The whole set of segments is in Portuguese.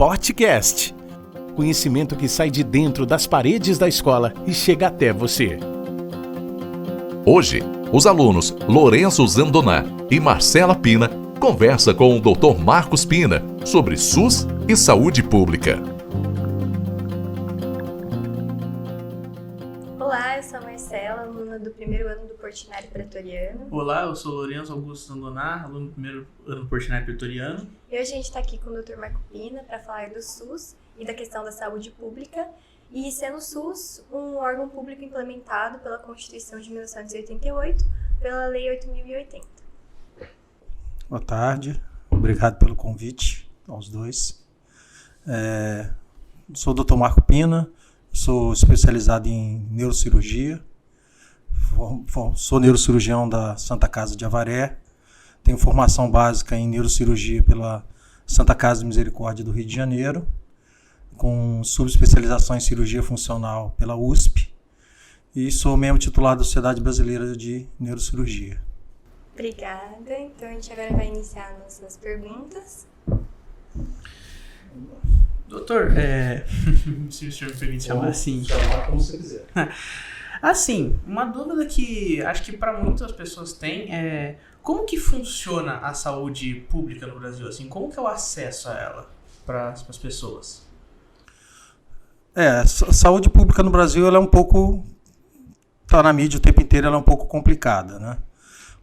podcast. Conhecimento que sai de dentro das paredes da escola e chega até você. Hoje, os alunos Lourenço Zandoná e Marcela Pina conversam com o Dr. Marcos Pina sobre SUS e saúde pública. Olá, eu sou a Marcela, aluna do primeiro ano do Portinari Pretoriano. Olá, eu sou Lourenço Augusto Zandoná, aluno do primeiro ano do Portinari Pretoriano. E hoje a gente está aqui com o Dr. Marco Pina para falar do SUS e da questão da saúde pública. E sendo o SUS um órgão público implementado pela Constituição de 1988, pela Lei 8.080. Boa tarde, obrigado pelo convite aos dois. Sou o Dr. Marco Pina, sou especializado em neurocirurgia, sou neurocirurgião da Santa Casa de Avaré, tenho formação básica em neurocirurgia pela Santa Casa de Misericórdia do Rio de Janeiro, com subespecialização em cirurgia funcional pela USP, e sou membro titular da Sociedade Brasileira de Neurocirurgia. Obrigada. Então a gente agora vai iniciar nossas perguntas. Doutor, se o senhor me permite chamar assim. Chamar como você quiser. Assim, uma dúvida que acho que para muitas pessoas tem é como que funciona a saúde pública no Brasil? Assim, como que é o acesso a ela para as pessoas? A saúde pública no Brasil ela é um pouco, está na mídia o tempo inteiro, ela é um pouco complicada, né?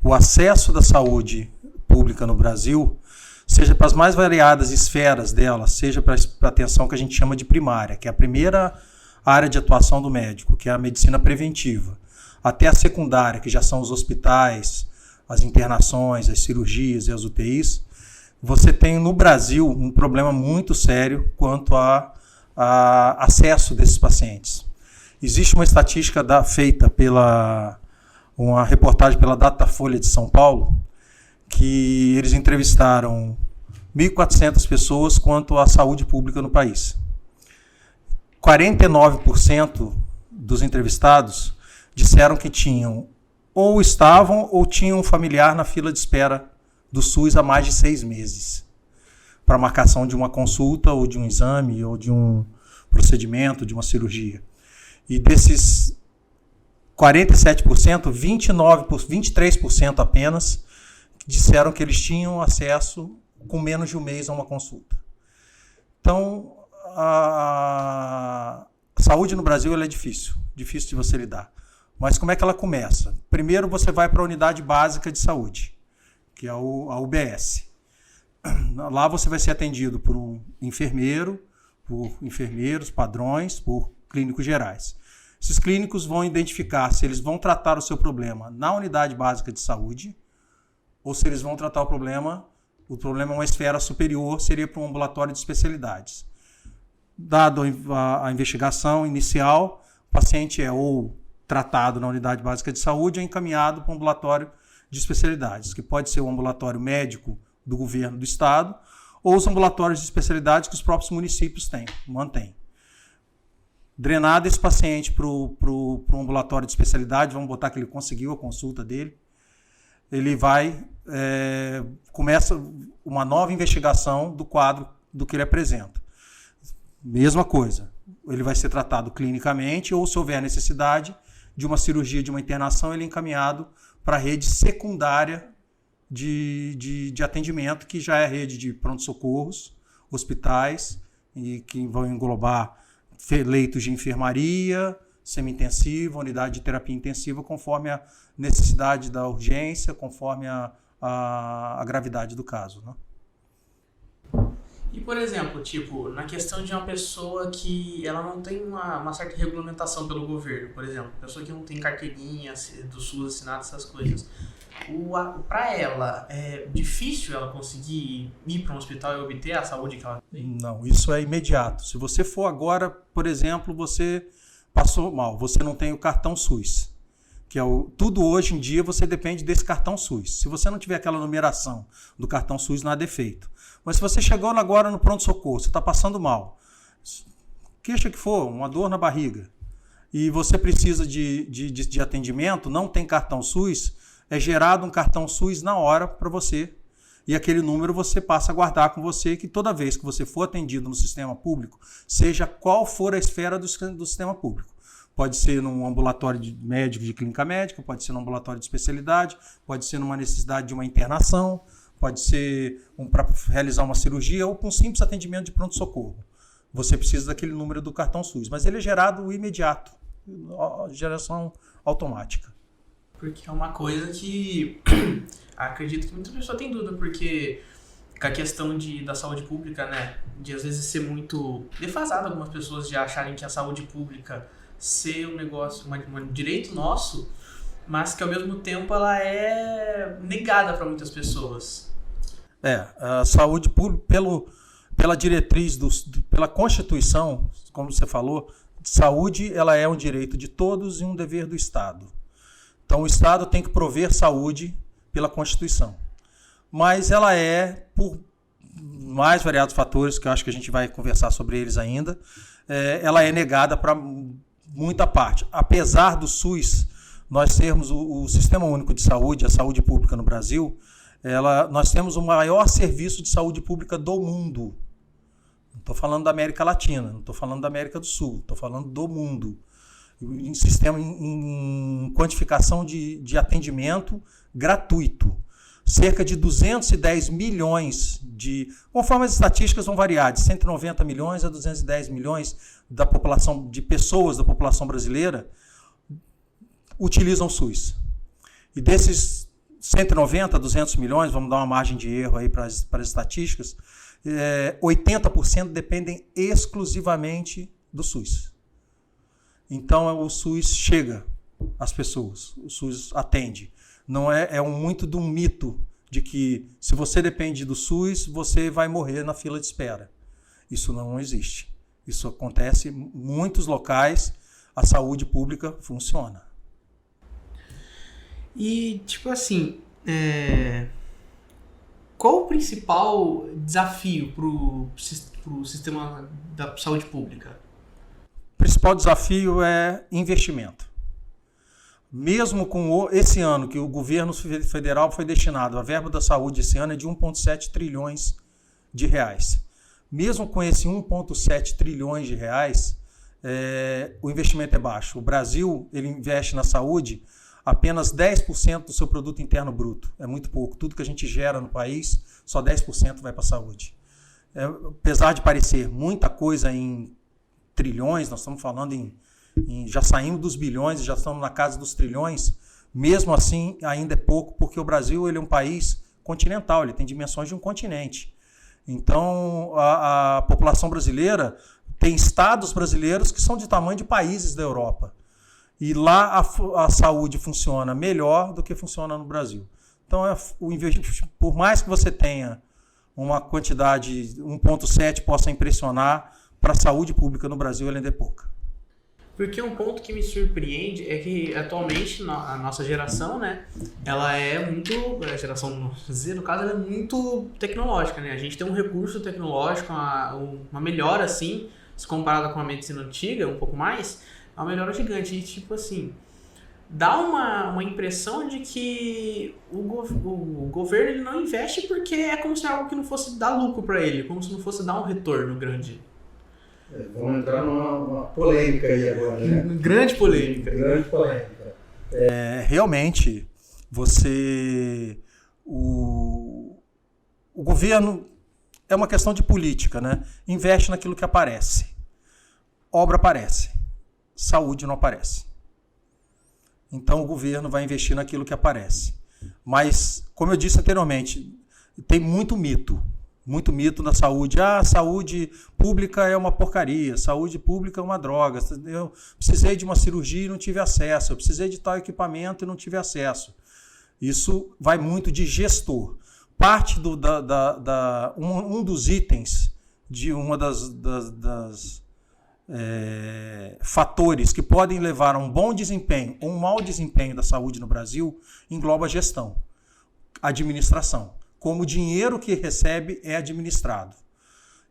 O acesso da saúde pública no Brasil, seja para as mais variadas esferas dela, seja para a atenção que a gente chama de primária, que é a primeira área de atuação do médico, que é a medicina preventiva, até a secundária, que já são os hospitais, as internações, as cirurgias e as UTIs, você tem no Brasil um problema muito sério quanto a acesso desses pacientes. Existe uma estatística feita uma reportagem pela Datafolha de São Paulo, que eles entrevistaram 1.400 pessoas quanto à saúde pública no país. 49% dos entrevistados disseram que tinham ou estavam ou tinham um familiar na fila de espera do SUS há mais de 6 meses para marcação de uma consulta ou de um exame ou de um procedimento, de uma cirurgia. E desses 47%, 23% apenas disseram que eles tinham acesso com menos de um mês a uma consulta. Então, a saúde no Brasil ela é difícil de você lidar. Mas como é que ela começa? Primeiro você vai para a unidade básica de saúde, que é a UBS. Lá você vai ser atendido por um enfermeiro, por enfermeiros, padrões, por clínicos gerais. Esses clínicos vão identificar se eles vão tratar o seu problema na unidade básica de saúde ou se eles vão tratar o problema é uma esfera superior, seria para um ambulatório de especialidades. Dado a investigação inicial, o paciente é ou tratado na unidade básica de saúde ou encaminhado para um ambulatório de especialidades, que pode ser o ambulatório médico do governo do estado ou os ambulatórios de especialidades que os próprios municípios mantêm. Drenado esse paciente para o ambulatório de especialidade, vamos botar que ele conseguiu a consulta dele, ele começa uma nova investigação do quadro do que ele apresenta. Mesma coisa, ele vai ser tratado clinicamente ou, se houver necessidade de uma cirurgia, de uma internação, ele é encaminhado para a rede secundária de atendimento, que já é a rede de pronto-socorros, hospitais, e que vão englobar leitos de enfermaria, semi-intensiva, unidade de terapia intensiva, conforme a necessidade da urgência, conforme a gravidade do caso, né? E, por exemplo, na questão de uma pessoa que ela não tem uma certa regulamentação pelo governo, por exemplo, pessoa que não tem carteirinha do SUS assinada, essas coisas, para ela, é difícil ela conseguir ir para um hospital e obter a saúde que ela tem? Não, isso é imediato. Se você for agora, por exemplo, você passou mal, você não tem o cartão SUS, que é tudo hoje em dia você depende desse cartão SUS. Se você não tiver aquela numeração do cartão SUS, nada é feito. Mas se você chegou agora no pronto-socorro, você está passando mal, queixa que for, uma dor na barriga, e você precisa de atendimento, não tem cartão SUS, é gerado um cartão SUS na hora para você e aquele número você passa a guardar com você, que toda vez que você for atendido no sistema público, seja qual for a esfera do sistema público. Pode ser num ambulatório de médico de clínica médica, pode ser num ambulatório de especialidade, pode ser numa necessidade de uma internação, pode ser para realizar uma cirurgia ou para um simples atendimento de pronto-socorro. Você precisa daquele número do cartão SUS, mas ele é gerado imediato, geração automática. Porque é uma coisa que acredito que muita pessoa tem dúvida, porque com a questão da saúde pública, né, de às vezes ser muito defasado algumas pessoas de acharem que a saúde pública ser um negócio, um direito nosso, mas que ao mesmo tempo ela é negada para muitas pessoas. A saúde pública, pela diretriz, pela Constituição, como você falou, saúde ela é um direito de todos e um dever do Estado. Então o Estado tem que prover saúde pela Constituição. Mas ela por mais variados fatores, que eu acho que a gente vai conversar sobre eles ainda, ela é negada para muita parte. Apesar do SUS, nós termos o Sistema Único de Saúde, a saúde pública no Brasil, nós temos o maior serviço de saúde pública do mundo. Não estou falando da América Latina, não estou falando da América do Sul, estou falando do mundo. Em sistema em quantificação de atendimento gratuito. Cerca de 210 milhões conforme as estatísticas vão variar, de 190 milhões a 210 milhões da população, de pessoas da população brasileira, utilizam o SUS. E desses 190 a 200 milhões, vamos dar uma margem de erro aí para as estatísticas, 80% dependem exclusivamente do SUS. Então o SUS chega às pessoas, o SUS atende. Não muito de um mito de que se você depende do SUS, você vai morrer na fila de espera. Isso não existe. Isso acontece em muitos locais, a saúde pública funciona. E, tipo assim, qual o principal desafio pro sistema da saúde pública? O principal desafio é investimento. Mesmo com esse ano, que o governo federal foi destinado, a verba da saúde esse ano é de 1,7 trilhões de reais. Mesmo com esse 1,7 trilhões de reais, o investimento é baixo. O Brasil ele investe na saúde apenas 10% do seu produto interno bruto. É muito pouco. Tudo que a gente gera no país, só 10% vai para a saúde. Apesar de parecer muita coisa em trilhões, nós estamos falando já saímos dos bilhões e já estamos na casa dos trilhões, mesmo assim ainda é pouco, porque o Brasil ele é um país continental, ele tem dimensões de um continente. Então a população brasileira tem estados brasileiros que são de tamanho de países da Europa. E lá a saúde funciona melhor do que funciona no Brasil. Então, por mais que você tenha uma quantidade, 1,7 possa impressionar, para a saúde pública no Brasil ela ainda é pouca. Porque um ponto que me surpreende é que atualmente a nossa geração, né, ela é muito, a geração Z, no caso, ela é muito tecnológica, né? A gente tem um recurso tecnológico, uma melhora assim, se comparada com a medicina antiga, um pouco mais, é uma melhora gigante. E tipo assim, dá uma impressão de que o governo ele não investe porque é como se algo que não fosse dar lucro para ele, como se não fosse dar um retorno grande. Vamos entrar numa polêmica aí agora, né? Grande polêmica. Grande polêmica. Realmente, o governo é uma questão de política, né? Investe naquilo que aparece. Obra aparece, saúde não aparece. Então o governo vai investir naquilo que aparece. Mas, como eu disse anteriormente, tem muito mito na saúde. A saúde pública é uma porcaria, saúde pública é uma droga. Eu precisei de uma cirurgia e não tive acesso, eu precisei de tal equipamento e não tive acesso. Isso vai muito de gestor. Parte um dos itens de uma das fatores que podem levar a um bom desempenho ou um mau desempenho da saúde no Brasil engloba a gestão, administração. Como o dinheiro que recebe é administrado.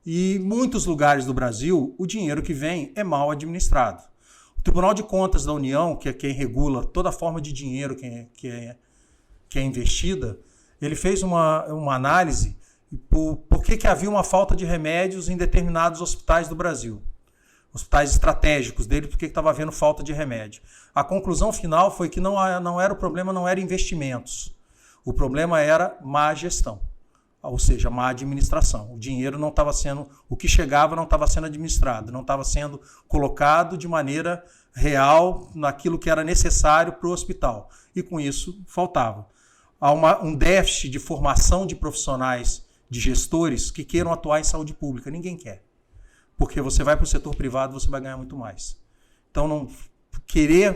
E em muitos lugares do Brasil, o dinheiro que vem é mal administrado. O Tribunal de Contas da União, que é quem regula toda forma de dinheiro que é investida, ele fez uma análise por que havia uma falta de remédios em determinados hospitais do Brasil. Hospitais estratégicos dele, por que estava havendo falta de remédio. A conclusão final foi que não era o problema, não era investimentos. O problema era má gestão, ou seja, má administração. O dinheiro não estava sendo, o que chegava não estava sendo administrado, não estava sendo colocado de maneira real naquilo que era necessário para o hospital. E com isso faltava. Há um déficit de formação de profissionais, de gestores que queiram atuar em saúde pública. Ninguém quer. Porque você vai para o setor privado, você vai ganhar muito mais. Então,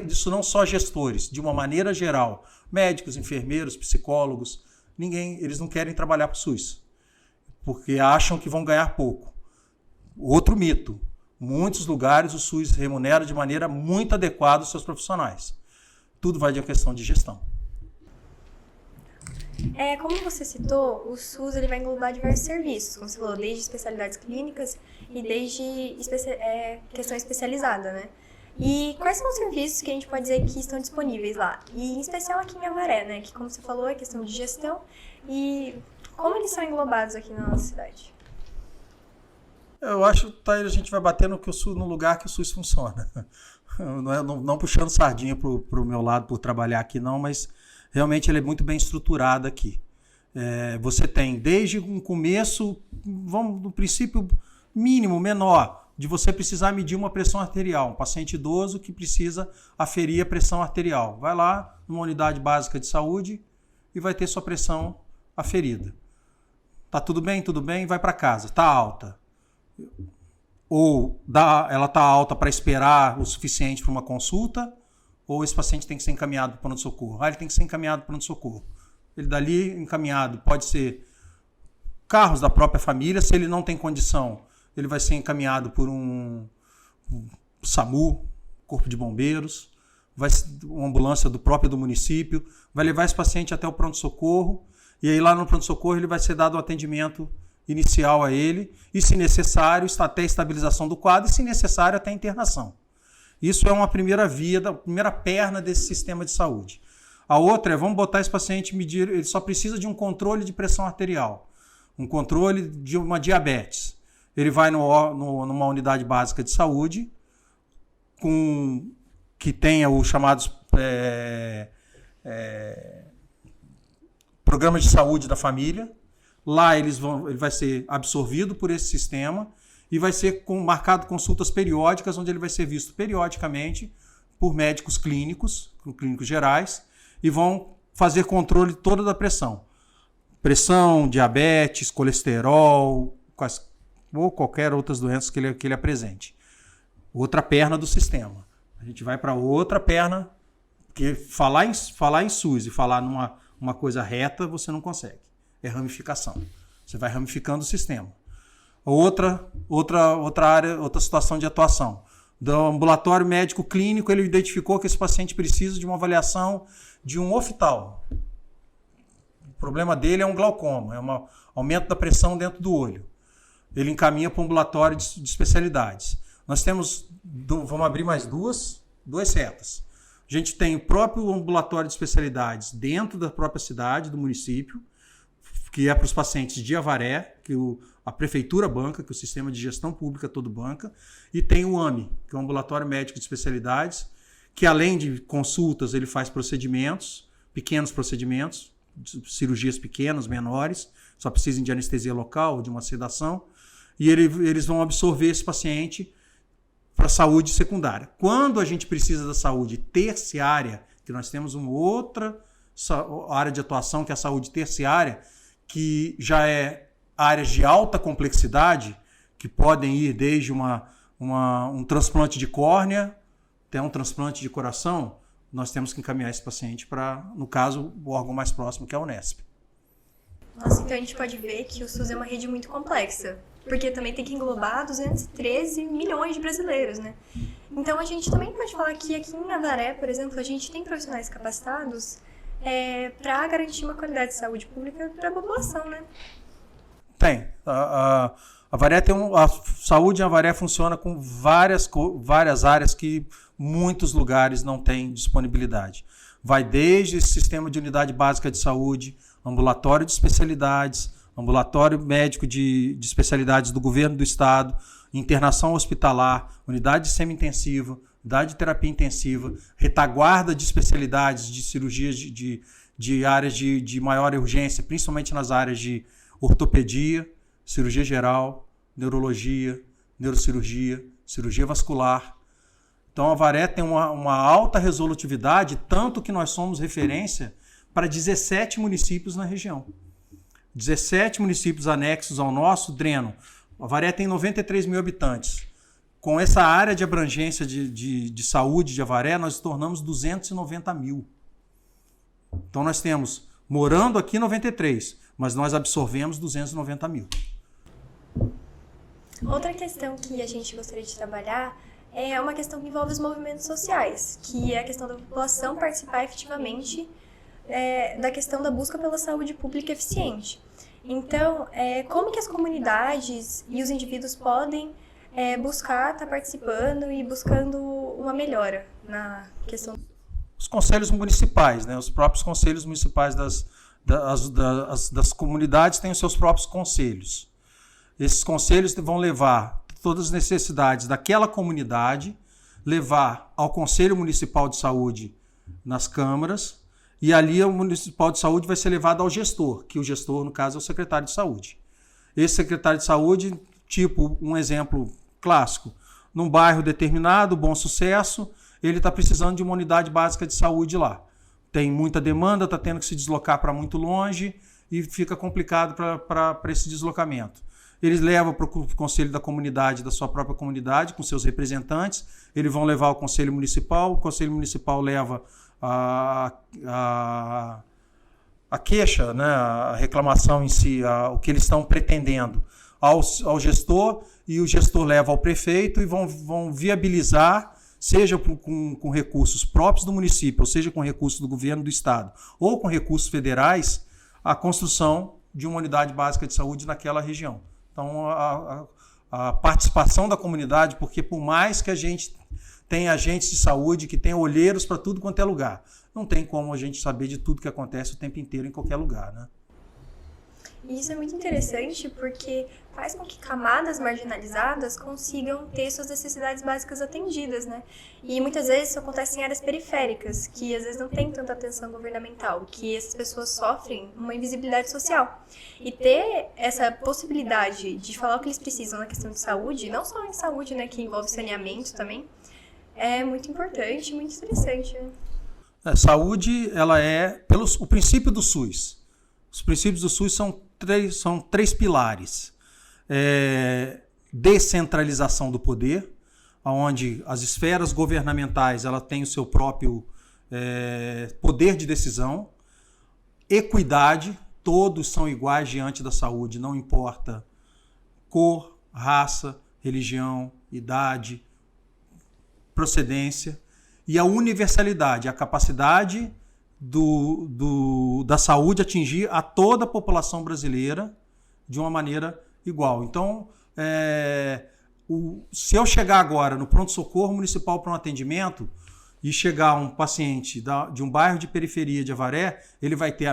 isso não só gestores, de uma maneira geral, médicos, enfermeiros, psicólogos, eles não querem trabalhar para o SUS, porque acham que vão ganhar pouco. Outro mito, muitos lugares o SUS remunera de maneira muito adequada os seus profissionais. Tudo vai de uma questão de gestão. Como você citou, o SUS ele vai englobar diversos serviços, como você falou, desde especialidades clínicas e desde questão especializada, né? E quais são os serviços que a gente pode dizer que estão disponíveis lá? E em especial aqui em Avaré, né? Que como você falou, é questão de gestão. E como eles são englobados aqui na nossa cidade? Eu acho que a gente vai bater no lugar que o SUS funciona. Não puxando sardinha para o meu lado por trabalhar aqui não, mas realmente ele é muito bem estruturado aqui. Você tem desde um começo, vamos no princípio mínimo, menor, de você precisar medir uma pressão arterial. Um paciente idoso que precisa aferir a pressão arterial. Vai lá numa unidade básica de saúde e vai ter sua pressão aferida. Tá tudo bem, vai para casa. Tá alta. Ou ela tá alta para esperar o suficiente para uma consulta, ou esse paciente tem que ser encaminhado para o pronto-socorro. Ele tem que ser encaminhado para o pronto-socorro. Ele dali encaminhado pode ser carros da própria família, se ele não tem condição, ele vai ser encaminhado por um SAMU, Corpo de Bombeiros, uma ambulância do município, vai levar esse paciente até o pronto-socorro, e aí lá no pronto-socorro ele vai ser dado um atendimento inicial a ele, e se necessário, até a estabilização do quadro, e se necessário, até a internação. Isso é uma primeira via, a primeira perna desse sistema de saúde. A outra vamos botar esse paciente medir, ele só precisa de um controle de pressão arterial, um controle de uma diabetes. Ele vai numa unidade básica de saúde, que tenha os chamados programas de saúde da família. Lá ele vai ser absorvido por esse sistema e vai ser marcado consultas periódicas, onde ele vai ser visto periodicamente por médicos clínicos gerais, e vão fazer controle toda da pressão. Pressão, diabetes, colesterol, ou qualquer outras doenças que ele apresente. Outra perna do sistema. A gente vai para outra perna, porque falar em SUS e falar numa coisa reta, você não consegue. É ramificação. Você vai ramificando o sistema. Outra área, outra situação de atuação. Do ambulatório médico clínico, ele identificou que esse paciente precisa de uma avaliação de um oftalmo. O problema dele é um glaucoma, é um aumento da pressão dentro do olho. Ele encaminha para o ambulatório de especialidades. Nós temos, vamos abrir mais duas setas. A gente tem o próprio ambulatório de especialidades dentro da própria cidade, do município, que é para os pacientes de Avaré, que a prefeitura banca, que o sistema de gestão pública todo banca, e tem o AME, que é o ambulatório médico de especialidades, que além de consultas, ele faz procedimentos, pequenos procedimentos, cirurgias pequenas, menores, só precisam de anestesia local, de uma sedação, e eles vão absorver esse paciente para a saúde secundária. Quando a gente precisa da saúde terciária, que nós temos uma outra área de atuação, que é a saúde terciária, que já é áreas de alta complexidade, que podem ir desde um transplante de córnea até um transplante de coração, nós temos que encaminhar esse paciente para, no caso, o órgão mais próximo, que é a Unesp. Nossa, então a gente pode ver que o SUS é uma rede muito complexa, porque também tem que englobar 213 milhões de brasileiros, né? Então a gente também pode falar que aqui em Avaré, por exemplo, a gente tem profissionais capacitados para garantir uma qualidade de saúde pública para a população, né? Tem. A saúde em Avaré funciona com várias áreas que muitos lugares não têm disponibilidade. Vai desde esse sistema de unidade básica de saúde, ambulatório de especialidades, ambulatório médico de especialidades do governo do estado, internação hospitalar, unidade de semi-intensiva, unidade de terapia intensiva, retaguarda de especialidades de cirurgias de áreas de maior urgência, principalmente nas áreas de ortopedia, cirurgia geral, neurologia, neurocirurgia, cirurgia vascular. Então, a Avaré tem uma alta resolutividade, tanto que nós somos referência para 17 municípios na região. 17 municípios anexos ao nosso dreno. A Avaré tem 93 mil habitantes. Com essa área de abrangência de saúde de Avaré, nós tornamos 290 mil. Então, nós temos, morando aqui, 93, mas nós absorvemos 290 mil. Outra questão que a gente gostaria de trabalhar é uma questão que envolve os movimentos sociais, que é a questão da população participar efetivamente da questão da busca pela saúde pública eficiente. Então, como que as comunidades e os indivíduos podem buscar estar participando e buscando uma melhora na questão? Os conselhos municipais, né? Os próprios conselhos municipais das comunidades têm os seus próprios conselhos. Esses conselhos vão levar todas as necessidades daquela comunidade, levar ao Conselho Municipal de Saúde nas câmaras, e ali o Municipal de Saúde vai ser levado ao gestor, que o gestor, no caso, é o secretário de saúde. Esse secretário de saúde, tipo, um exemplo clássico, num bairro determinado, Bom Sucesso, ele está precisando de uma unidade básica de saúde lá. Tem muita demanda, está tendo que se deslocar para muito longe e fica complicado para esse deslocamento. Eles levam para o conselho da comunidade, da sua própria comunidade, com seus representantes, eles vão levar ao conselho municipal, o conselho municipal leva a queixa, né, a reclamação em si, o que eles estão pretendendo ao gestor, e o gestor leva ao prefeito e vão viabilizar, seja com recursos próprios do município, ou seja com recursos do governo do estado, ou com recursos federais, a construção de uma unidade básica de saúde naquela região. Então, a participação da comunidade, porque por mais que a gente tenha agentes de saúde, que tenha olheiros para tudo quanto é lugar, não tem como a gente saber de tudo que acontece o tempo inteiro em qualquer lugar, né? E isso é muito interessante porque faz com que camadas marginalizadas consigam ter suas necessidades básicas atendidas, né? E muitas vezes isso acontece em áreas periféricas, que às vezes não tem tanta atenção governamental, que essas pessoas sofrem uma invisibilidade social. E ter essa possibilidade de falar o que eles precisam na questão de saúde, não só em saúde, né, que envolve saneamento também, é muito importante, muito interessante, né? Saúde, ela é o princípio do SUS. Os princípios do SUS são três pilares. Descentralização do poder, onde as esferas governamentais ela têm o seu próprio poder de decisão. Equidade, todos são iguais diante da saúde, não importa cor, raça, religião, idade, procedência. E a universalidade, a capacidade da saúde atingir a toda a população brasileira de uma maneira igual. Então, se eu chegar agora no pronto-socorro municipal para um atendimento e chegar um paciente de um bairro de periferia de Avaré, ele vai ter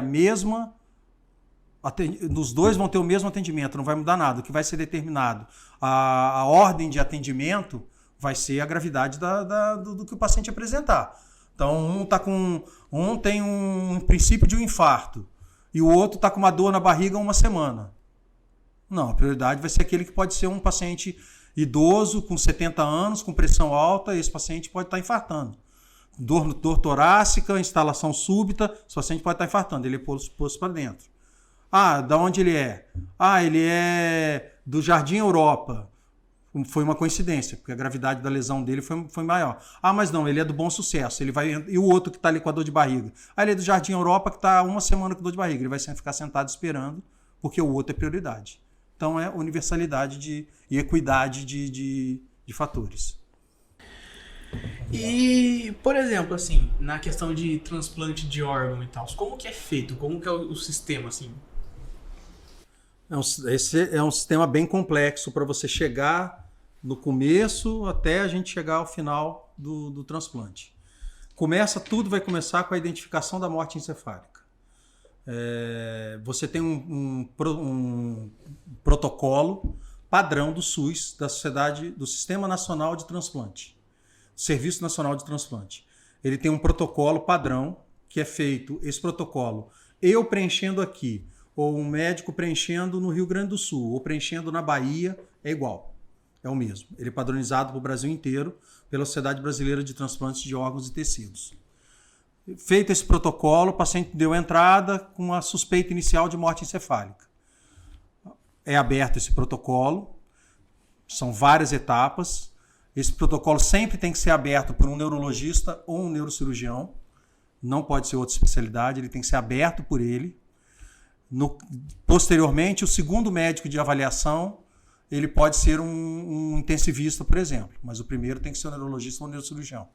os dois vão ter o mesmo atendimento, não vai mudar nada. O que vai ser determinado, a ordem de atendimento vai ser a gravidade do que o paciente apresentar. Então, um tem um princípio de um infarto e o outro está com uma dor na barriga há uma semana. Não, a prioridade vai ser aquele que pode ser um paciente idoso, com 70 anos, com pressão alta, esse paciente pode estar infartando. Dor torácica, instalação súbita, esse paciente pode estar infartando, ele é posto para dentro. Da onde ele é? Ele é do Jardim Europa. Foi uma coincidência, porque a gravidade da lesão dele foi maior. Mas não, ele é do Bom Sucesso. E o outro que está ali com a dor de barriga? Ele é do Jardim Europa, que está uma semana com dor de barriga. Ele vai ficar sentado esperando, porque o outro é prioridade. Então, é universalidade e equidade de fatores. E, por exemplo, assim, na questão de transplante de órgão e tal, como que é feito? Como que é o sistema, assim? Esse é um sistema bem complexo para você chegar no começo até a gente chegar ao final do transplante. Tudo vai começar com a identificação da morte encefálica. Você tem um protocolo padrão do SUS, da Sociedade, do Sistema Nacional de Transplante, Serviço Nacional de Transplante. Ele tem um protocolo padrão que é feito, esse protocolo, eu preenchendo aqui, ou um médico preenchendo no Rio Grande do Sul, ou preenchendo na Bahia, é igual. É o mesmo. Ele é padronizado para o Brasil inteiro pela Sociedade Brasileira de Transplantes de Órgãos e Tecidos. Feito esse protocolo, o paciente deu entrada com a suspeita inicial de morte encefálica. É aberto esse protocolo, são várias etapas. Esse protocolo sempre tem que ser aberto por um neurologista ou um neurocirurgião, não pode ser outra especialidade, ele tem que ser aberto por ele. Posteriormente, o segundo médico de avaliação, ele pode ser um intensivista, por exemplo, mas o primeiro tem que ser um neurologista ou um neurocirurgião.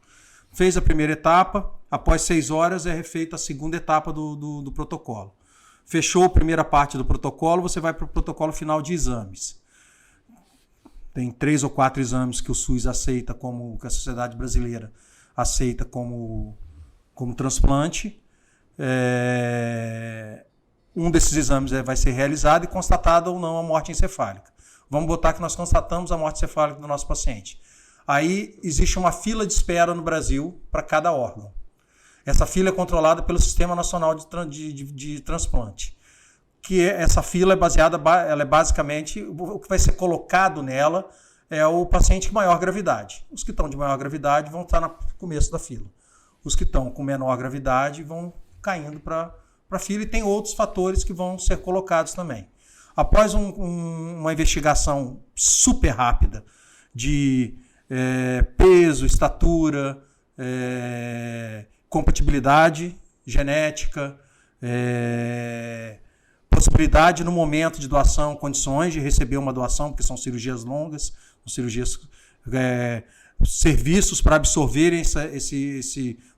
Fez a primeira etapa, após 6 horas é refeita a segunda etapa do protocolo. Fechou a primeira parte do protocolo, você vai para o protocolo final de exames. Tem 3 ou 4 exames que o SUS aceita, que a Sociedade Brasileira aceita como transplante. Um desses exames vai ser realizado e constatada ou não a morte encefálica. Vamos botar que nós constatamos a morte encefálica do nosso paciente. Aí existe uma fila de espera no Brasil para cada órgão. Essa fila é controlada pelo Sistema Nacional de Transplante. Essa fila ela é basicamente, o que vai ser colocado nela é o paciente com maior gravidade. Os que estão de maior gravidade vão estar no começo da fila. Os que estão com menor gravidade vão caindo para a fila, e tem outros fatores que vão ser colocados também. Após uma investigação super rápida de peso, estatura, compatibilidade genética, possibilidade no momento de doação, condições de receber uma doação, porque são cirurgias longas, serviços para absorverem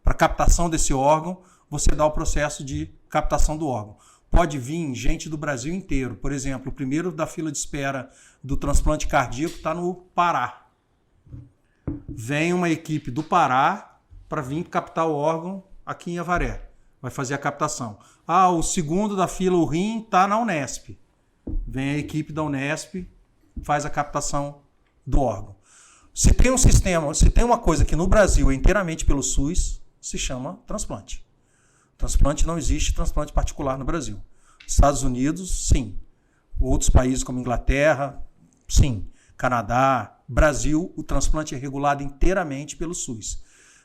para captação desse órgão, você dá o processo de captação do órgão. Pode vir gente do Brasil inteiro. Por exemplo, o primeiro da fila de espera do transplante cardíaco está no Pará. Vem uma equipe do Pará para vir captar o órgão aqui em Avaré. Vai fazer a captação. O segundo da fila, o rim, está na Unesp. Vem a equipe da Unesp, faz a captação do órgão. Se tem um sistema, se tem uma coisa que no Brasil é inteiramente pelo SUS, se chama transplante. Transplante não existe transplante particular no Brasil. Estados Unidos, sim. Outros países como Inglaterra, sim. Canadá, Brasil, o transplante é regulado inteiramente pelo SUS.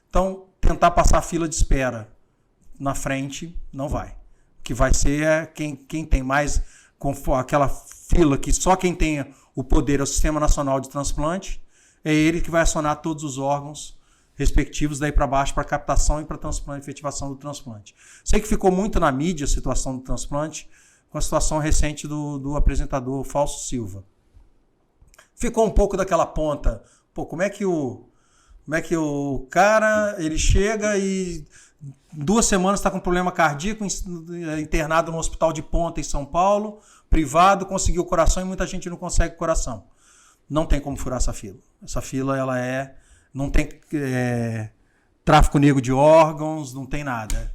Então, tentar passar a fila de espera na frente, não vai. O que vai ser quem tem mais, aquela fila que só quem tem o poder é o Sistema Nacional de Transplante, é ele que vai acionar todos os órgãos respectivos daí para baixo para captação e para transplante, efetivação do transplante. Sei que ficou muito na mídia a situação do transplante, com a situação recente do apresentador Fausto Silva. Ficou um pouco daquela ponta, como é que o cara, ele chega e 2 semanas está com problema cardíaco, internado no hospital de ponta em São Paulo, privado, conseguiu o coração e muita gente não consegue o coração. Não tem como furar essa fila. Essa fila, não tem tráfico negro de órgãos, não tem nada.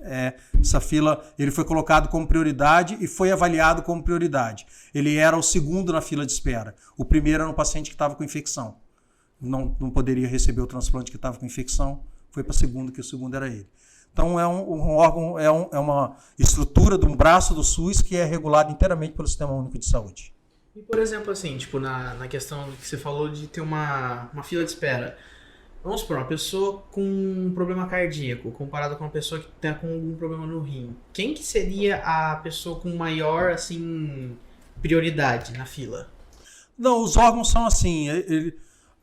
Essa fila, ele foi colocado como prioridade e foi avaliado como prioridade. Ele era o segundo na fila de espera. O primeiro era um paciente que estava com infecção. Não poderia receber o transplante que estava com infecção, foi para o segundo, que o segundo era ele. Então é um órgão, é uma estrutura de um braço do SUS que é regulado inteiramente pelo Sistema Único de Saúde. E, por exemplo, assim, tipo, na questão que você falou de ter uma fila de espera. Vamos supor, uma pessoa com um problema cardíaco, comparado com uma pessoa que está com algum problema no rim. Quem que seria a pessoa com maior, assim, prioridade na fila? Não, os órgãos são assim.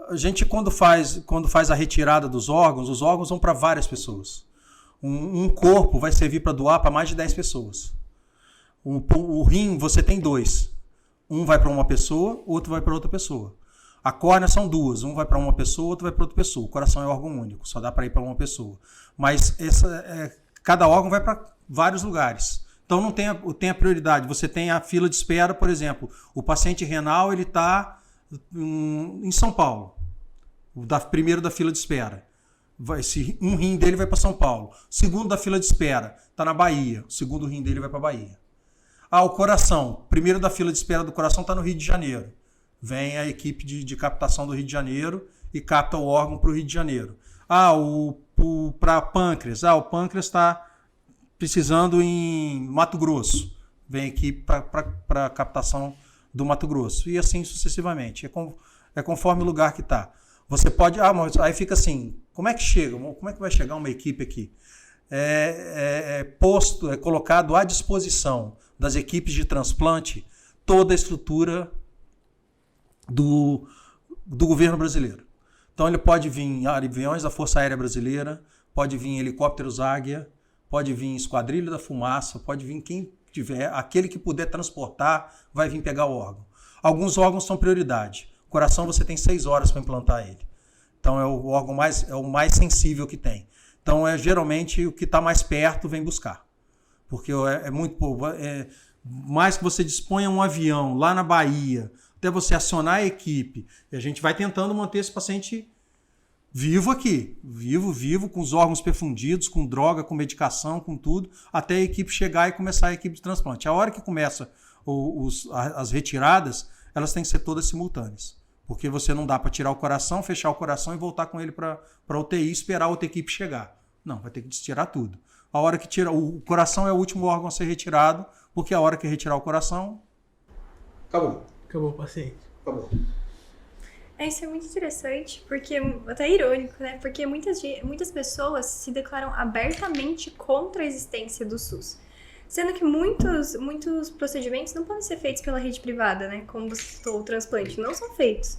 A gente, quando faz a retirada dos órgãos, os órgãos vão para várias pessoas. Um corpo vai servir para doar para mais de 10 pessoas. O rim, você tem 2. Um vai para uma pessoa, outro vai para outra pessoa. A córnea são 2. Um vai para uma pessoa, outro vai para outra pessoa. O coração é órgão único, só dá para ir para uma pessoa. Mas cada órgão vai para vários lugares. Então não tem a prioridade. Você tem a fila de espera, por exemplo. O paciente renal ele está em São Paulo. Primeiro da fila de espera. Um rim dele vai para São Paulo. O segundo da fila de espera está na Bahia. O segundo rim dele vai para a Bahia. O coração. Primeiro da fila de espera do coração está no Rio de Janeiro. Vem a equipe de captação do Rio de Janeiro e capta o órgão para o Rio de Janeiro. Para pâncreas. O pâncreas está precisando em Mato Grosso. Vem a equipe para captação do Mato Grosso. E assim sucessivamente. É conforme o lugar que está. Você pode... mas aí fica assim, como é que chega? Como é que vai chegar uma equipe aqui? É colocado à disposição das equipes de transplante toda a estrutura do governo brasileiro. Então ele pode vir aviões da Força Aérea Brasileira, pode vir helicópteros Águia, pode vir Esquadrilha da Fumaça, pode vir quem tiver, aquele que puder transportar vai vir pegar o órgão. Alguns órgãos são prioridade. O coração você tem 6 horas para implantar ele. Então é o órgão o mais sensível que tem. Então geralmente o que está mais perto vem buscar. Porque mais que você disponha um avião lá na Bahia, até você acionar a equipe, e a gente vai tentando manter esse paciente vivo aqui, vivo, com os órgãos perfundidos, com droga, com medicação, com tudo, até a equipe chegar e começar a equipe de transplante. A hora que começa as retiradas, elas têm que ser todas simultâneas. Porque você não dá para tirar o coração, fechar o coração e voltar com ele para a UTI e esperar a outra equipe chegar. Não, vai ter que tirar tudo. A hora que tira o coração é o último órgão a ser retirado, porque a hora que retirar o coração, acabou. Acabou o paciente. Acabou. Isso é muito interessante, porque até irônico, né? Porque muitas pessoas se declaram abertamente contra a existência do SUS. Sendo que muitos procedimentos não podem ser feitos pela rede privada, né? Como você citou, o transplante, não são feitos.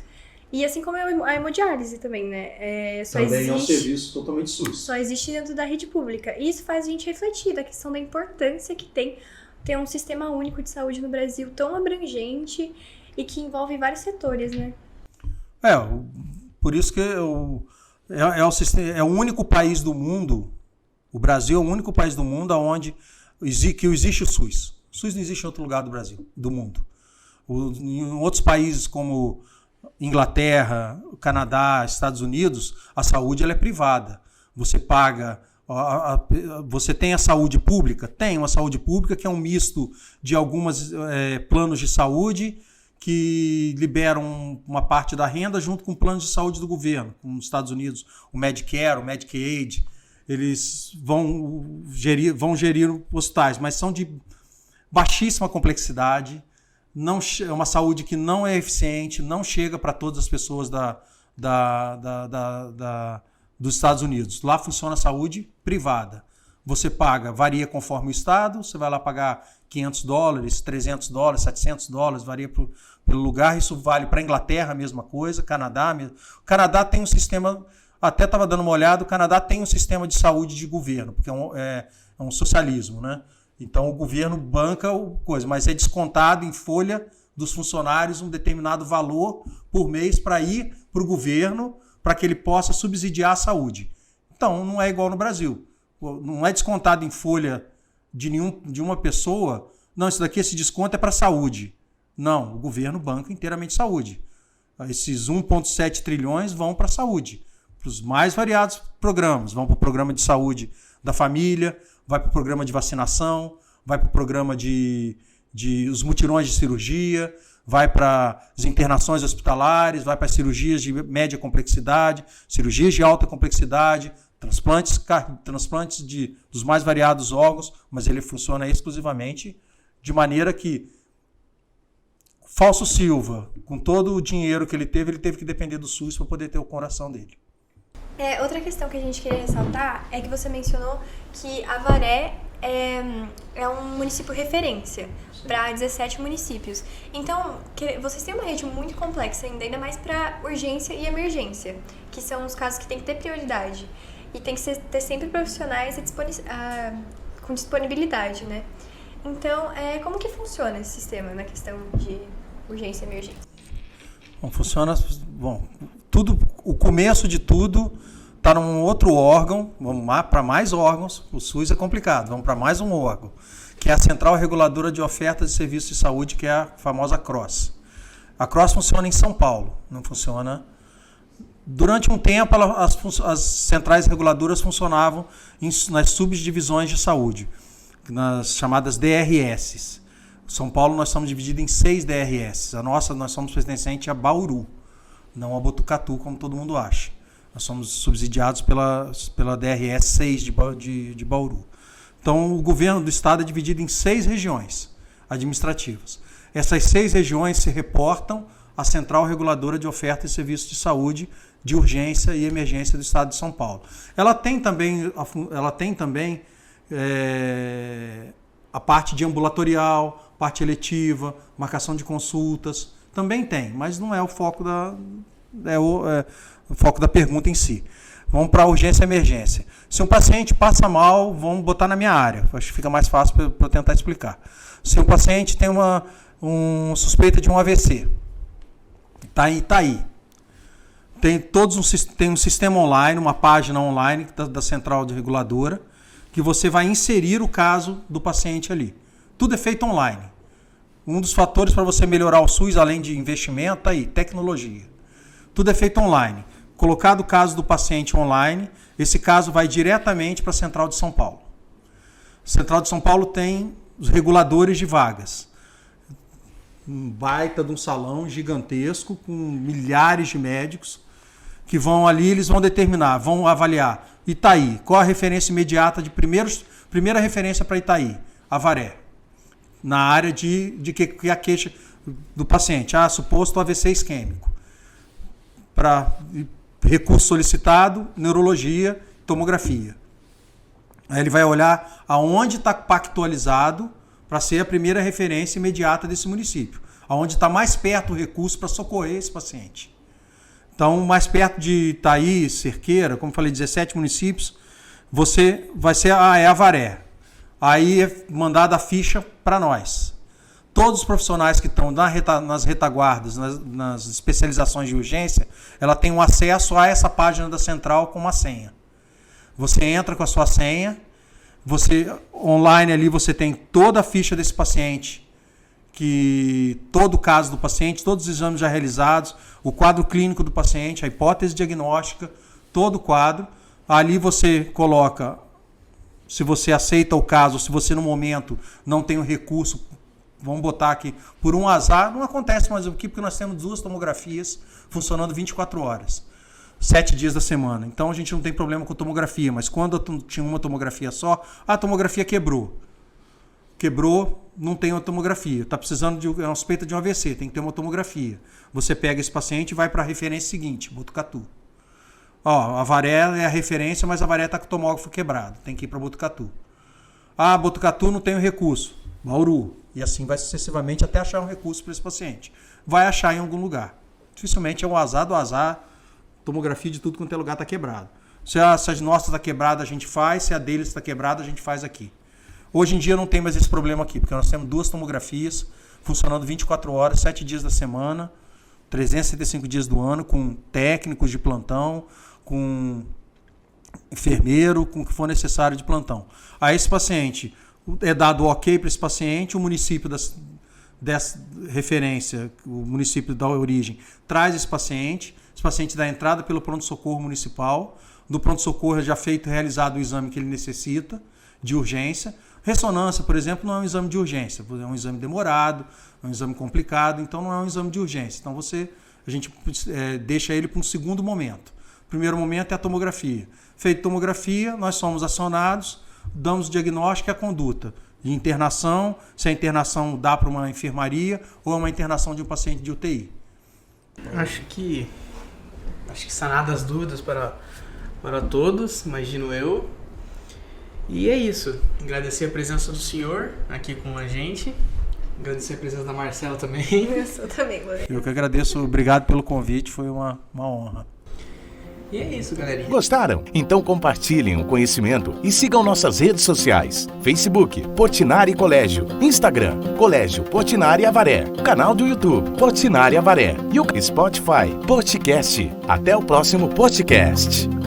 E assim como a hemodiálise também, né? Também é um serviço totalmente SUS. Só existe dentro da rede pública. E isso faz a gente refletir da questão da importância que tem ter um sistema único de saúde no Brasil tão abrangente e que envolve vários setores, né? Por isso que é o único país do mundo, o Brasil é o único país do mundo onde existe o SUS. O SUS não existe em outro lugar do mundo. Em outros países como Inglaterra, Canadá, Estados Unidos, a saúde ela é privada. Você paga... Você tem a saúde pública? Tem uma saúde pública que é um misto de alguns planos de saúde que liberam uma parte da renda junto com planos de saúde do governo, como nos Estados Unidos, o Medicare, o Medicaid. Eles vão gerir hospitais, mas são de baixíssima complexidade, é uma saúde que não é eficiente, não chega para todas as pessoas dos Estados Unidos. Lá funciona a saúde privada. Você paga, varia conforme o estado, você vai lá pagar $500, $300, $700, varia pelo lugar. Isso vale para a Inglaterra, a mesma coisa, Canadá. O Canadá tem um sistema, até estava dando uma olhada, o Canadá tem um sistema de saúde de governo, porque é um socialismo, né? Então o governo banca coisa, mas é descontado em folha dos funcionários um determinado valor por mês para ir para o governo, para que ele possa subsidiar a saúde. Então, não é igual no Brasil. Não é descontado em folha de uma pessoa. Não, esse desconto é para a saúde. Não, o governo banca inteiramente saúde. Esses 1,7 trilhões vão para a saúde, para os mais variados programas. Vão para o programa de saúde da família, vai para o programa de vacinação, vai para o programa de os mutirões de cirurgia, vai para as internações hospitalares, vai para as cirurgias de média complexidade, cirurgias de alta complexidade, transplantes dos mais variados órgãos, mas ele funciona exclusivamente de maneira que Fausto Silva, com todo o dinheiro que ele teve que depender do SUS para poder ter o coração dele. Outra questão que a gente queria ressaltar é que você mencionou que Avaré é um município referência para 17 municípios. Então, vocês têm uma rede muito complexa ainda mais para urgência e emergência, que são os casos que tem que ter prioridade. E tem que ter sempre profissionais com disponibilidade, né? Então, como que funciona esse sistema na questão de urgência e emergência? Funciona... o começo de tudo está num outro órgão, vamos lá para mais órgãos, o SUS é complicado, vamos para mais um órgão, que é a Central Reguladora de Ofertas de Serviços de Saúde, que é a famosa CROSS. A CROSS funciona em São Paulo, não funciona... Durante um tempo, as centrais reguladoras funcionavam nas subdivisões de saúde, nas chamadas DRS. São Paulo nós somos divididos em 6 DRS. Nós somos pertencentes a Bauru, não a Botucatu, como todo mundo acha. Nós somos subsidiados pela DRS 6 de Bauru. Então, o governo do estado é dividido em 6 regiões administrativas. Essas 6 regiões se reportam à Central Reguladora de Oferta e Serviços de Saúde de Urgência e Emergência do Estado de São Paulo. Ela tem também a parte de ambulatorial, parte eletiva, marcação de consultas, também tem, mas não é o foco o foco da pergunta em si. Vamos para a urgência e emergência. Se um paciente passa mal, vamos botar na minha área, acho que fica mais fácil para eu tentar explicar. Se um paciente tem uma suspeita de um AVC, está em Itaí, tem um sistema online, uma página online da Central de Reguladora, que você vai inserir o caso do paciente ali. Tudo é feito online. Um dos fatores para você melhorar o SUS, além de investimento, está aí, tecnologia. Tudo é feito online. Colocado o caso do paciente online, esse caso vai diretamente para a Central de São Paulo. A Central de São Paulo tem os reguladores de vagas. Um baita de um salão gigantesco, com milhares de médicos, que vão ali, eles vão determinar, vão avaliar. Itaí, qual a referência imediata de primeira referência para Itaí? Avaré. Na área de que a queixa do paciente, suposto AVC isquêmico. Para recurso solicitado, neurologia, tomografia. Aí ele vai olhar aonde está pactualizado para ser a primeira referência imediata desse município, aonde está mais perto o recurso para socorrer esse paciente. Então, mais perto de Itaí, Cerqueira, como falei, 17 municípios, você vai ser, é Avaré. Aí é mandada a ficha para nós. Todos os profissionais que estão nas retaguardas, nas especializações de urgência, ela tem um acesso a essa página da central com uma senha. Você entra com a sua senha, online ali você tem toda a ficha desse paciente, todo o caso do paciente, todos os exames já realizados, o quadro clínico do paciente, a hipótese diagnóstica, todo o quadro. Ali você coloca, se você aceita o caso, se você no momento não tem o recurso, vamos botar aqui, por um azar, não acontece mais aqui, porque nós temos 2 tomografias funcionando 24 horas, 7 dias da semana. Então a gente não tem problema com tomografia, mas quando eu tinha uma tomografia só, a tomografia quebrou. Quebrou, não tem uma tomografia. Está precisando de uma suspeita de um AVC, tem que ter uma tomografia. Você pega esse paciente e vai para a referência seguinte, Botucatu. Avaré é a referência, mas a Avaré está com o tomógrafo quebrado, tem que ir para Botucatu. Botucatu não tem o recurso, Bauru. E assim vai sucessivamente até achar um recurso para esse paciente. Vai achar em algum lugar. Dificilmente é um azar do azar, tomografia de tudo quanto é lugar está quebrado. Se a nossa está quebrada, a gente faz, se a deles está quebrada, a gente faz aqui. Hoje em dia não tem mais esse problema aqui, porque nós temos 2 tomografias funcionando 24 horas, 7 dias da semana, 365 dias do ano, com técnicos de plantão, com enfermeiro, com o que for necessário de plantão. A esse paciente, é dado ok para esse paciente, o município dessa referência, o município da origem, traz esse paciente dá entrada pelo pronto-socorro municipal, do pronto-socorro já realizado o exame que ele necessita, de urgência. Ressonância, por exemplo, não é um exame de urgência, é um exame demorado, é um exame complicado, então não é um exame de urgência. Então a gente deixa ele para um segundo momento. O primeiro momento é a tomografia. Feita a tomografia, nós somos acionados, damos o diagnóstico e a conduta de internação, se a internação dá para uma enfermaria ou uma internação de um paciente de UTI. Acho que sanadas as dúvidas para todos, imagino eu. E é isso. Agradecer a presença do senhor aqui com a gente. Agradecer a presença da Marcela também. Eu também, Lorena. Eu que agradeço. Obrigado pelo convite. Foi uma honra. E é isso, galerinha. Gostaram? Então compartilhem o conhecimento e sigam nossas redes sociais. Facebook, Portinari Colégio. Instagram, Colégio Portinari Avaré. Canal do YouTube, Portinari Avaré. E o Spotify, Podcast. Até o próximo podcast.